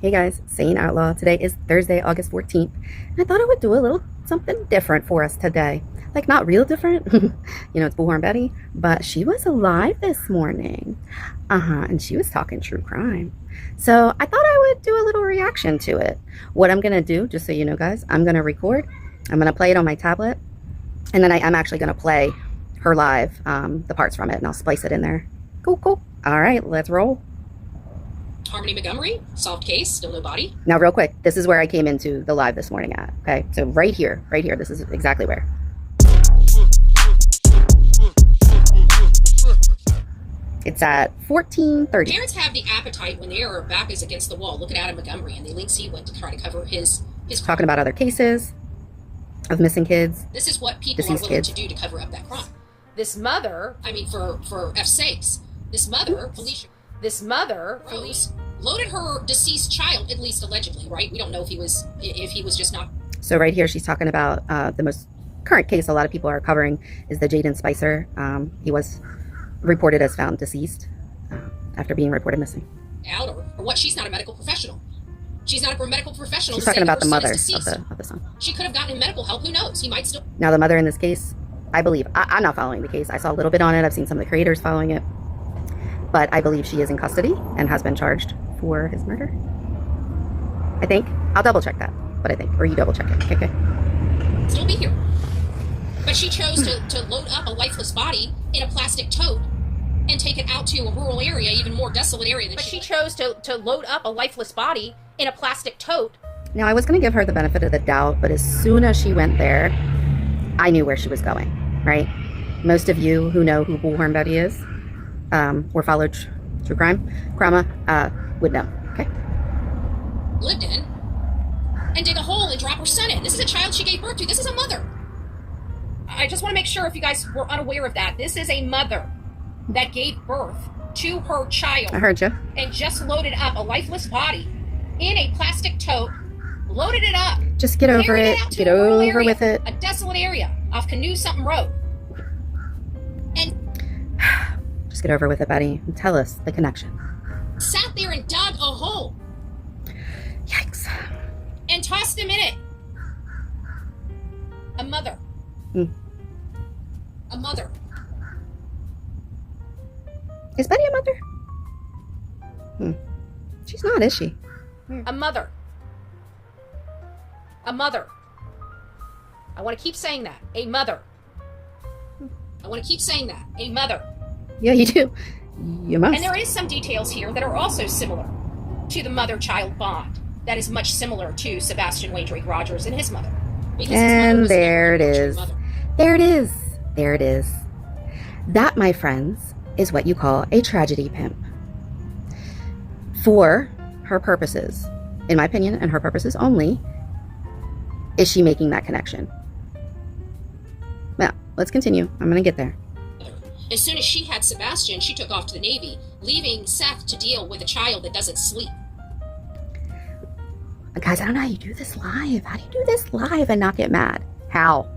Hey guys, Sane Outlaw. Today is Thursday, August 14th, and I thought I would do a little something different for us today. Like, not real different. It's Bullhorn Betty, but she was alive this morning. And she was talking true crime. So I thought I would do a little reaction to it. What I'm going to do, just so you know, guys, I'm going to record. I'm going to play it on my tablet, and then I'm actually going to play her live, the parts from it, and I'll splice it in there. Cool. All right, let's roll. Harmony Montgomery, solved case, still no body. Now, real quick, this is where I came into the live this morning at, okay? So right here, this is exactly where. It's at 14:30. Parents have the appetite when their back is against the wall. Look at Adam Montgomery and the links he went to try to cover his Talking about other cases of missing kids. This is what people are willing to do to cover up that crime. This mother, for F's sakes, this mother, Felicia Rose, loaded her deceased child, at least allegedly, right? We don't know if he was just not. So right here, she's talking about the most current case a lot of people are covering is the Jaden Spicer. He was reported as found deceased after being reported missing. Out or what? She's not a medical professional. She's not a medical professional. She's talking about the mother of the son. She could have gotten medical help. Who knows? He might still. Now, the mother in this case, I believe, I'm not following the case. I saw a little bit on it. I've seen some of the creators following it. But I believe she is in custody and has been charged for his murder. I think. I'll double check that. But I think. Or you double check it. Okay. Still be here. But she chose to load up a lifeless body in a plastic tote and take it out to a rural area, even more desolate area than she chose to load up a lifeless body in a plastic tote. Now, I was going to give her the benefit of the doubt, but as soon as she went there, I knew where she was going, right? Most of you who know who Bullhorn Betty is, or follow true crime, would know, okay? Lived in and dig a hole and drop her son in. This is a child she gave birth to. This is a mother. I just want to make sure if you guys were unaware of that. This is a mother that gave birth to her child. I heard you. And just loaded up a lifeless body in a plastic tote, loaded it up. Just get over it. Get over with it. A desolate area off Canoe Something Road. And just get over with it, Betty, and tell us the connection. Sat there and dug a hole. Yikes. And tossed him in it. A mother. A mother. Is Betty a mother? She's not, is she? A mother. A mother. I want to keep saying that. A mother. I want to keep saying that. A mother. Yeah, you do. You must. And there is some details here that are also similar to the mother-child bond. That is much similar to Sebastian Wayne Drake Rogers and his mother. And there it is. There it is. There it is. That, my friends, is what you call a tragedy pimp. For her purposes, in my opinion, and her purposes only, is she making that connection. Well, let's continue. I'm going to get there. As soon as she had Sebastian, she took off to the Navy, leaving Seth to deal with a child that doesn't sleep. Guys, I don't know how you do this live. How do you do this live and not get mad? How?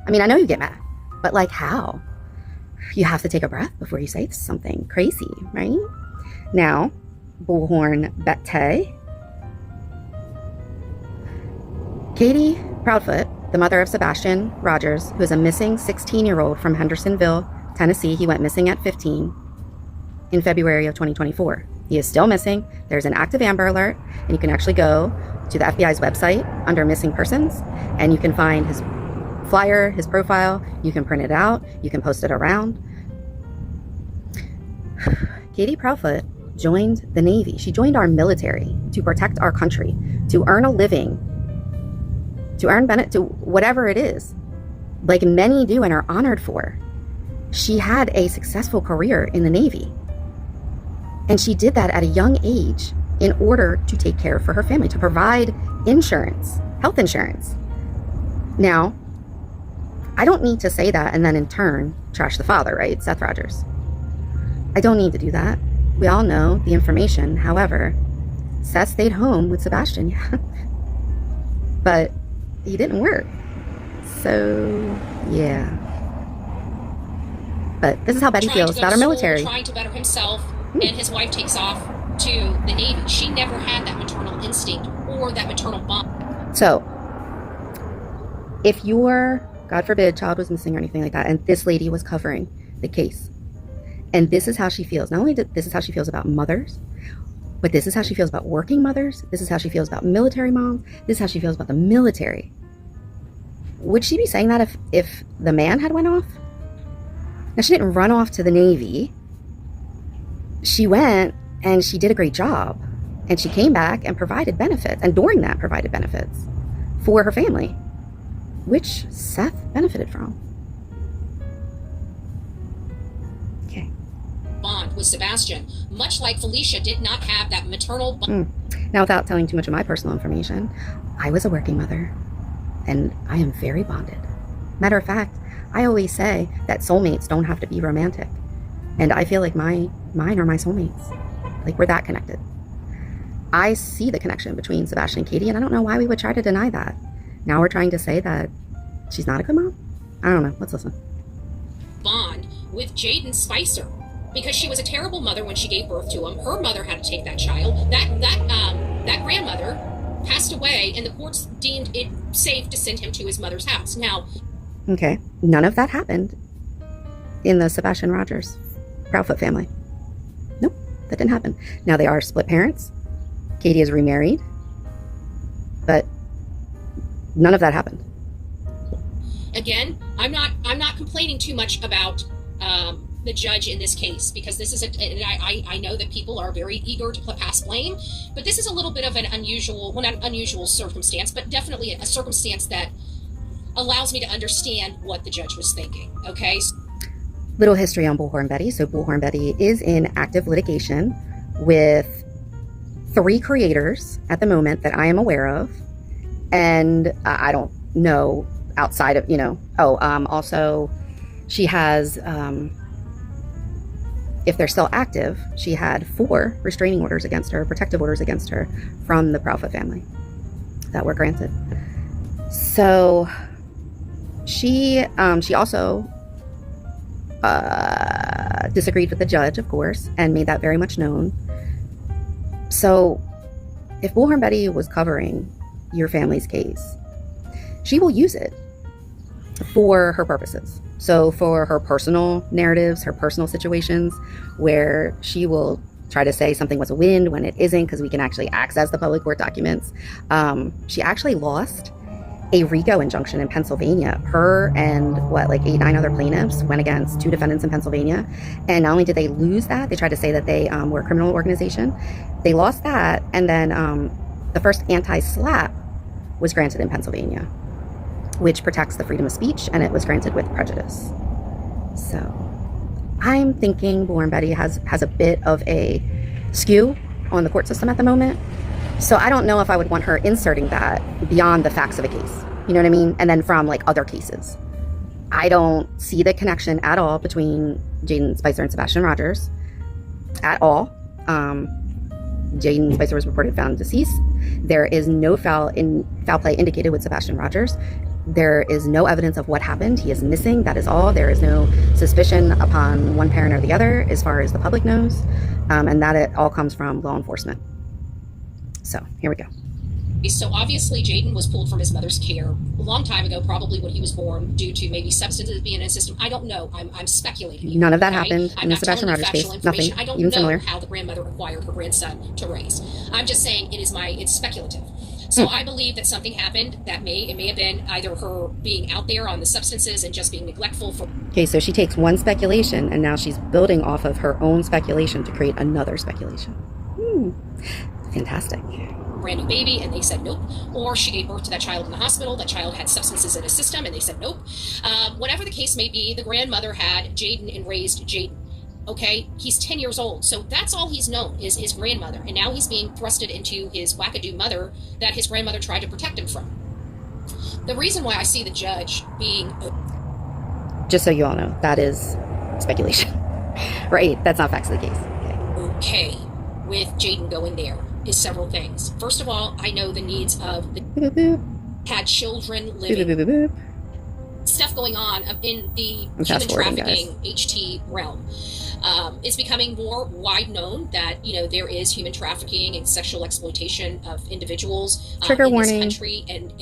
I mean, I know you get mad, but like how? You have to take a breath before you say something crazy, right? Now, Bullhorn Betty. Katie Proudfoot, the mother of Sebastian Rogers, who is a missing 16-year-old from Hendersonville, Tennessee. He went missing at 15 in February of 2024. He is still missing. There's an active Amber Alert, and you can actually go to the FBI's website under missing persons, and you can find his flyer, his profile. You can print it out. You can post it around. Katie Proudfoot joined the Navy. She joined our military to protect our country, to earn a living, to earn benefit, to whatever it is, like many do and are honored for. She had a successful career in the Navy. And she did that at a young age in order to take care for her family, to provide insurance, health insurance. Now, I don't need to say that and then in turn trash the father, right? Seth Rogers. I don't need to do that. We all know the information. However, Seth stayed home with Sebastian, yeah. But he didn't work. So, yeah. But this is how Betty feels about our military. Trying to better himself, and his wife takes off to the Navy. She never had that maternal maternal instinct or that maternal bond. So, if your, God forbid, child was missing or anything like that, and this lady was covering the case, and this is how she feels, not only this is how she feels about mothers, but this is how she feels about working mothers, this is how she feels about military moms, this is how she feels about the military. Would she be saying that if the man had went off? Now, she didn't run off to the Navy. She went and she did a great job. And she came back and provided benefits, and during that provided benefits for her family, which Seth benefited from. Okay. Bond with Sebastian, much like Felicia did not have that maternal bond. Now, without telling too much of my personal information, I was a working mother, and I am very bonded. Matter of fact, I always say that soulmates don't have to be romantic. And I feel like mine are my soulmates. Like, we're that connected. I see the connection between Sebastian and Katie, and I don't know why we would try to deny that. Now we're trying to say that she's not a good mom? I don't know. Let's listen. Bond with Jaden Spicer, because she was a terrible mother when she gave birth to him. Her mother had to take that child. That grandmother passed away, and the courts deemed it safe to send him to his mother's house. Now, okay, none of that happened in the Sebastian Rogers Proudfoot family. Nope, that didn't happen. Now they are split parents. Katie is remarried, but none of that happened. Again, I'm not complaining too much about the judge in this case, because this is I know that people are very eager to pass blame, but this is a little bit of an unusual, well, not an unusual circumstance, but definitely a circumstance that allows me to understand what the judge was thinking. Okay. Little history on Bullhorn Betty. So Bullhorn Betty is in active litigation with 3 creators at the moment that I am aware of, and I don't know outside of, also she has, if they're still active, she had 4 restraining orders against her, protective orders against her from the Proudfoot family that were granted. So she also disagreed with the judge, of course, and made that very much known. So if Bullhorn Betty was covering your family's case, she will use it for her purposes. So for her personal narratives, her personal situations, where she will try to say something was a win when it isn't, because we can actually access the public court documents. She actually lost a RICO injunction in Pennsylvania. Her and 8-9 other plaintiffs went against 2 defendants in Pennsylvania. And not only did they lose that, they tried to say that they were a criminal organization. They lost that. And then the first anti-SLAPP was granted in Pennsylvania, which protects the freedom of speech, and it was granted with prejudice. So I'm thinking Bullhorn Betty has a bit of a skew on the court system at the moment. So I don't know if I would want her inserting that beyond the facts of a case. You know what I mean? And then from other cases. I don't see the connection at all between Jaden Spicer and Sebastian Rogers. At all. Jaden Spicer was reported found deceased. There is no foul play indicated with Sebastian Rogers. There is no evidence of what happened. He is missing. That is all. There is no suspicion upon one parent or the other as far as the public knows. And that it all comes from law enforcement. So here we go. So obviously Jaden was pulled from his mother's care a long time ago, probably when he was born, due to maybe substances being in his system. I don't know. I'm speculating. None of that happened in the Sebastian Rogers case. Nothing. I don't even know similar. how the grandmother acquired her grandson to raise. I'm just saying it's speculative. So I believe that something happened that it may have been either her being out there on the substances and just being neglectful for. Okay, so she takes one speculation and now she's building off of her own speculation to create another speculation. Fantastic. Brand new baby, and they said nope. Or she gave birth to that child in the hospital. That child had substances in his system, and they said nope. Whatever the case may be, the grandmother had Jaden and raised Jaden. Okay, he's 10 years old, so that's all he's known is his grandmother, and now he's being thrusted into his wackadoo mother that his grandmother tried to protect him from. The reason why I see the judge being... Just so you all know, that is speculation. Right, that's not facts of the case. Okay, with Jaden going there is several things. First of all, I know the needs of the had children living stuff going on in the human trafficking HT realm. It's becoming more wide known that, you know, there is human trafficking and sexual exploitation of individuals Trigger in warning. this country, and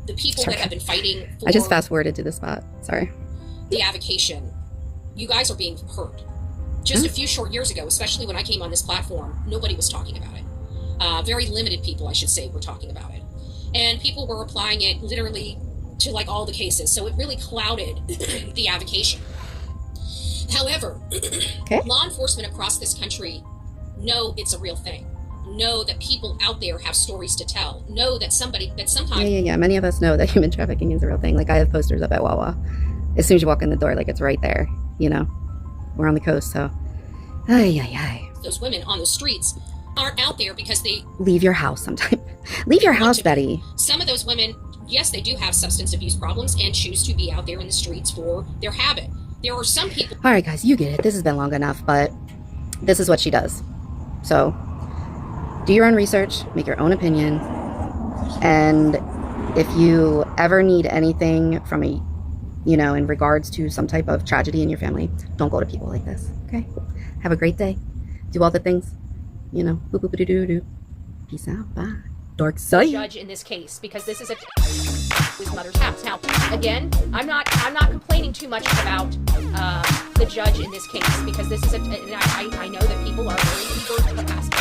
the people that have been fighting for I just fast forwarded to the spot. Sorry. the avocation, you guys are being heard. Just a few short years ago, especially when I came on this platform, nobody was talking about it. Very limited people, I should say, were talking about it. And people were applying it literally to like all the cases. So it really clouded the avocation. However, law enforcement across this country know it's a real thing. Know that people out there have stories to tell. Know that sometimes... Yeah. Many of us know that human trafficking is a real thing. Like, I have posters up at Wawa. As soon as you walk in the door, like, it's right there, you know? We're on the coast, so... Those women on the streets aren't out there because they... Leave your house sometime. Leave your house, Betty. Some of those women, yes, they do have substance abuse problems and choose to be out there in the streets for their habit. There are some people... All right, guys, you get it. This has been long enough, but this is what she does. So, do your own research, make your own opinion, and if you ever need anything from a, you know, in regards to some type of tragedy in your family, don't go to people like this, okay? Have a great day. Do all the things, you know, boop, boop, doo, doo, doo. Peace out, bye. Dark side. Judge in this case, because this is his mother's house. Now, again, I'm not complaining too much about the judge in this case, because this is and I know that people are very eager to ask